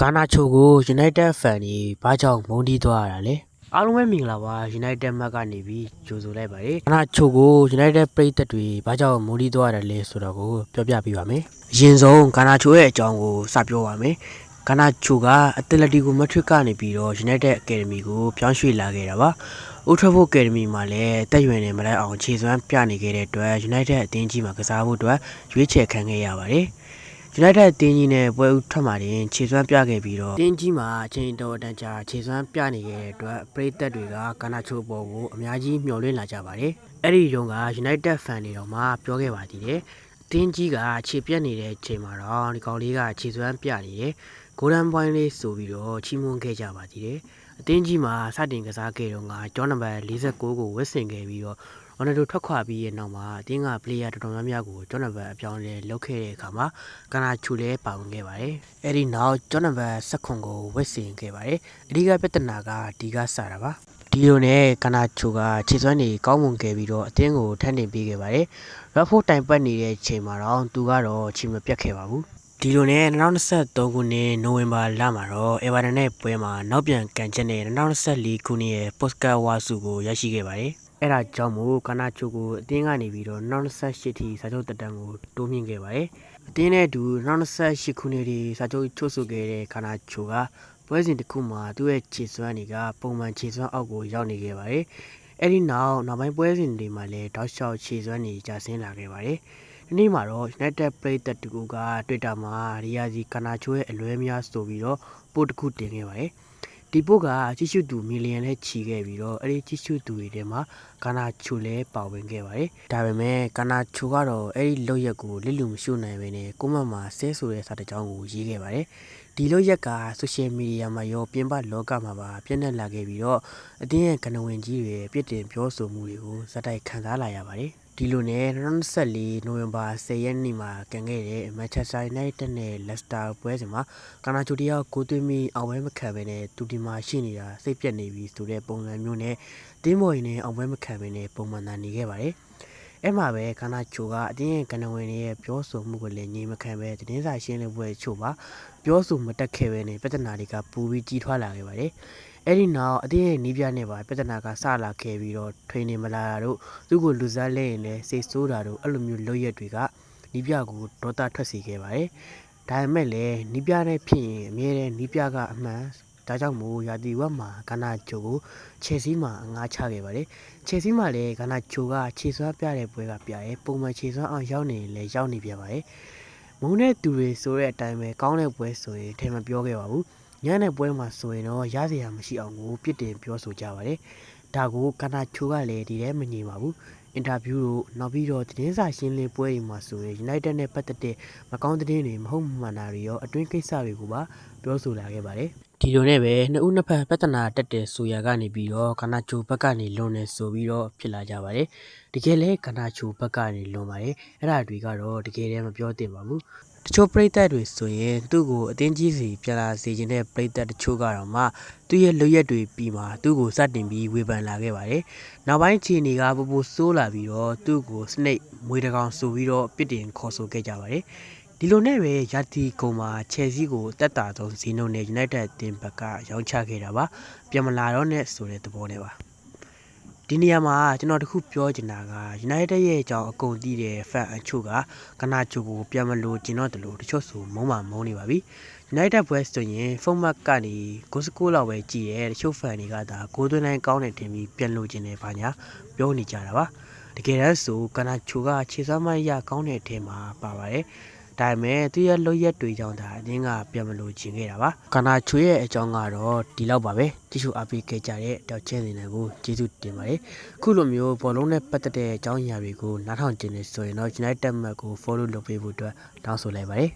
ကာနာချိုကို United Fan တွေဘာကြောင့်မုန်းတီးသွားရတာလဲအားလုံးပဲမင်္ဂလာပါ United မတ်ကနေပြီးကြိုဆိုလိုက်ပါတယ်ကာနာချိုကို United ပရိသတ်တွေဘာကြောင့်မုန်းတီးသွားရတယ်လဲဆိုတော့ကိုပြောပြပေးပါမယ်အရင်ဆုံးကာနာချိုရဲ့အကြောင်းကိုစပြောပါမယ်ကာနာချိုကအက်တလက်တီကိုမက်ထရစ်ကနေပြီးတော့ United Academy ကိုပြောင်းရွှေ့လာခဲ့တာပါOld Trafford Academy မှာလည်းတက်ရွယ်နေမလိုက်အောင်ခြေစွမ်းပြနေခဲ့တဲ့အတွက် United အသင်းကြီးမှာကစားဖို့အတွက်ရွေးချယ်ခံခဲ့ရပါတယ်United အသင်းကြီးနဲ့ပွဲဦးထွက်မှာတင်ခြေစွမ်းပြခဲ့ပြီးတော့အသင်းကြီးမှာအချိန်တော်အတန်ကြာခြေစွမ်းပြနေခဲ့တဲ့အတွက်ပရိသတ်တွေကကာနာချိုပေါ်ကိုအများကြီးမျှော်လင့်လာကြပါတယ်။အဲ့ဒီတုန်းက United Fan တွေတော့မှပြောခဲ့ပါသေးတယ်။အသင်းကြီးကခြေပြက်နေတဲ့အချိန်မှာတော့ဒီကောင်လေးကခြေစွမ်းပြနေတယ်။ Golden Point လေးဆိုပြီးတော့ချီးမွမ်းခဲ့ကြပါသေးတယ်။အသင်းကြီးမှာစတင်ကစားခဲ့တော့ကကျောင်းနံပါတ်49ကိုဝတ်ဆင်ခဲ့ပြီးတော့ရိုနယ်ဒိုထွက်ခွာပြီးရဲ့နောက်မှာအသင်းကပလေယာတော်တော်များများကိုကျောင်းနံပါတ်အပြောင်းလဲလုပ်ခဲ့တဲ့အခါမှာကာနာချိုလည်းပါဝင်ခဲ့ပါတယ်။အဲဒီနောက်ကျောင်းနံပါတ်19ကိုဝတ်ဆင်ခဲ့ပါတယ်။အဓိကပြဿနာကဒီကစားတာပါ။ဒီလိုနဲ့ကာနာချိုကခြေစွမ်းတွေကောင်းမွန်ခဲ့ပြီးတော့အသင်းကိုထပ်တင်ပေးခဲ့ပါတယ်။ရက်ဖို့တိုင်ပတ်နေတဲ့အချိန်မှာတော့သူကတော့ခြေမပြတ်ခဲ့ပါဘူး။ဒီလိုနဲ့2023ခုနှစ်နိုဝင်ဘာလမှာတော့အေဗာတန်နဲ့ပွဲမှာနောက်ပြန်ကန်ချက်နဲ့2024ခုနှစ်ရဲ့ပေါ့စကတ်ဝါစုကိုရရှိခဲ့ပါတယ်။အဲ့ဒါကြောင့်မို့ကာနာချိုကိုအသင်းကနေပြီးတော့2028ထိစာချုပ်တက်တန်းကိုတိုးမြင့်ခဲ့ပါတယ်။အသင်းနဲ့အတူ2028ခုနှစ်ထိစာချုပ်ချုပ်ဆိုခဲ့တဲ့ကာနာချိုကပွဲစဉ်တစ်ခုမှာသူ့ရဲ့ခြေစွမ်းတွေကပုံမှန်ခြေစွမ်းအောက်ကိုရောက်နေခဲ့ပါတယ်။အဲ့ဒီနောက်ပိုင်းပွဲစဉ်တွေမှာလည်းတောက်လျှောက်ခြေစွမ်းတွေကျဆင်းလာခဲ့ပါတယ်။ဒီနေ့မှာတော့ United ပရိသတ်တူက Twitter မှာရီယာစီကာနာချိုရဲ့အလွဲများဆိုပြီးတော့ပို့တစ်ခုတင်ခဲ့ပါတယ်။ဒီပို့ကကြည့်ရှုသူမီလီယံနဲ့ချီခဲ့ပြီးတော့အဲ့ဒီကြည့်ရှုသူတွေထဲမှာကာနာချိုလည်းပါဝင်ခဲ့ပါတယ်။ဒါပေမဲ့ကာနာချိုကတော့အဲ့ဒီလောက်ရက်ကိုလစ်လူမရှုနိုင်ဘဲနဲ့ကိုမတ်မှာဆဲဆိုတဲ့စာတစ်ကြောင်းကိုရေးခဲ့ပါတယ်။ဒီလောက်ရက်ကဆိုရှယ်မီဒီယာမှာရောပြင်ပလောကမှာပါပြန့်နှံ့လာခဲ့ပြီးတော့အတင်းရဲ့ကနဝင်ကြီးတွေပြစ်တင်ပြောဆိုမှုတွေကိုဇက်တိုက်ခံစားလာရပါတယ်။ဒီလိုနဲ့2024နိုဝင်ဘာ10ရက်နေ့မှာကန်ခဲ့တဲ့ Manchester United နဲ့ Leicester ပွဲစဉ်မှာကာနာချိုတယောက်ကိုသွင်းပြီးအောင်ပွဲမခံဘဲနဲ့သူဒီမှာရှိနေတာစိတ်ပြတ်နေပြီဆိုတဲ့ပုံစံမျိုးနဲ့တင်းမော်ရင်နဲ့အောင်ပွဲမခံဘဲနဲ့ပုံမှန်သာနေခဲ့ပါတယ်။အဲ့မှာပဲကာနာချိုကအတင်းရဲ့ကနဝင်ရဲ့ပြောဆိုမှုကိုလည်းငြိမ်မခံပဲတင်းစာရှင်းလင်းပွဲချို့ပါပြောဆိုမတက်ခဲ့ဘဲနဲ့ပြဿနာတွေကပူပြီးကြီးထွားလာခဲ့ပါတယ်။အဲ့ဒီနောက်အတင်းရဲ့နီးပြနဲ့ပါပြဿနာကစလာခဲ့ပြီးတော့ထွေနေမလာတို့သူ့ကိုလူစားလဲရင်လည်းစိတ်ဆိုးတာတို့အဲ့လိုမျိုးလုပ်ရက်တွေကနီးပြကိုဒေါသထွက်စေခဲ့ပါတယ်။ဒါပေမဲ့လည်းနီးပြနဲ့ဖြစ်ရင်အမြဲတမ်းနီးပြကအမှန်ဒါကြောင့်မို့ရာသီဝက်မှာကာနာချိုကိုချယ်ဆီမှာအငားချခဲ့ပါတယ်။ချယ်ဆီမှာလည်းကာနာချိုကခြေစွမ်းပြတဲ့ပွဲကပြရဲပုံမှန်ခြေစွမ်းအောင်ရောက်နေရင်လည်းရောက်နေပြန်ပါတယ်။မုံတဲ့သူတွေဆိုတဲ့အတိုင်းပဲကောင်းတဲ့ပွဲဆိုရင်ထဲမပြောခဲ့ပါဘူး။ညနေပွဲမှာဆိုရင်တော့ရစရာမရှိအောင်ကိုပြစ်တင်ပြောဆိုကြပါတယ်။ဒါကိုကာနာချိုကလည်းဒီထဲမငြိမ်ပါဘူး။အင်တာဗျူးတို့နောက်ပြီးတော့သတင်းစာရှင်းလင်းပွဲတွေမှာဆိုရင် United နဲ့ပတ်သက်တဲ့မကောင်းသတင်းတွေမဟုတ်မှန်တာတွေရောအတွင်းကိစ္စတွေကိုပါပြောဆိုလာခဲ့ပါတယ်။ဒီလိုနဲ့ပဲနှစ်ဦးနှစ်ဖက်ပြဿနာတက်တဲ့ဆိုရကနေပြီးတော့ကာနာချိုဘက်ကနေလွန်နေဆိုပြီးတော့ဖြစ်လာကြပါတယ်။တကယ်လဲကာနာချိုဘက်ကနေလွန်ပါတယ်။အဲ့ဒါတွေကတော့တကယ်တည်းမပြောသင့်ပါဘူး။တချို့ပရိသတ်တွေဆိုရင်သူ့ကိုအတင်းကြီးစီပြန်လာစေခြင်းတဲ့ပရိသတ်တချို့ကတော့မှသူ့ရဲ့လွတ်ရက်တွေပြီးမှသူ့ကိုစတင်ပြီးဝေဖန်လာခဲ့ပါတယ်။နောက်ပိုင်းခြေနေကပိုပိုဆိုးလာပြီးတော့သူ့ကိုစနိတ်မွေးတကောင်ဆိုပြီးတော့ပြစ်တင်ခေါ်ဆိုခဲ့ကြပါတယ်။ဒီလိုနဲ့ပဲရာသီကုန်မှာချယ်ဆီကိုတက်တာဆုံးဇီနိုနဲ့ United အသင်းဘက်ကရောင်းချခဲ့တာပါ။ပြန်မလာတော့နဲ့ဆိုတဲ့သဘောနဲ့ပါ။ဒီနေရာမှာကျွန်တော်တခုပြောချင်တာက United ရဲ့အကြောင်းအကုန်သိတဲ့ fan အချို့ကကာနာချိုကိုပြန်မလို့ကျင်တော့တယ်လို့တချို့ဆိုမုန်းနေပါပြီ။ United ပွဲဆိုရင်ဖုန်းမတ်ကနေ9လောက်ပဲကြည်တယ်တချို့ fan တွေကဒါဂိုးသွင်းတိုင်းကောင်းတယ်တင်ပြီးပြန်လို့ကျင်တယ်ဘာညာပြောနေကြတာပါ။တကယ်တမ်းဆိုကာနာချိုကခြေစွမ်းမရကောင်းတဲ့အထင်မှာပါပါတယ်။ဒါပေမဲ့သူရဲ့လွတ်ရက်တွေကြောင့်ဒါအတင်းကပြန်မလို့ကျင်ခဲ့တာပါကာနာချိုရဲ့အကြောင်းကတော့ဒီလောက်ပါပဲတချို့အားပေးခဲ့ကြတဲ့တောက်ချင်းနေတွေကိုကျေးဇူးတင်ပါတယ်ခုလိုမျိုးဘောလုံးနဲ့ပတ်သက်တဲ့အကြောင်းအရာတွေကိုနားထောင်ကျင်နေဆိုရင်တော့ United မတ်ကို follow လုပ်ပေးဖို့အတွက်တောင်းဆိုလိုက်ပါတယ်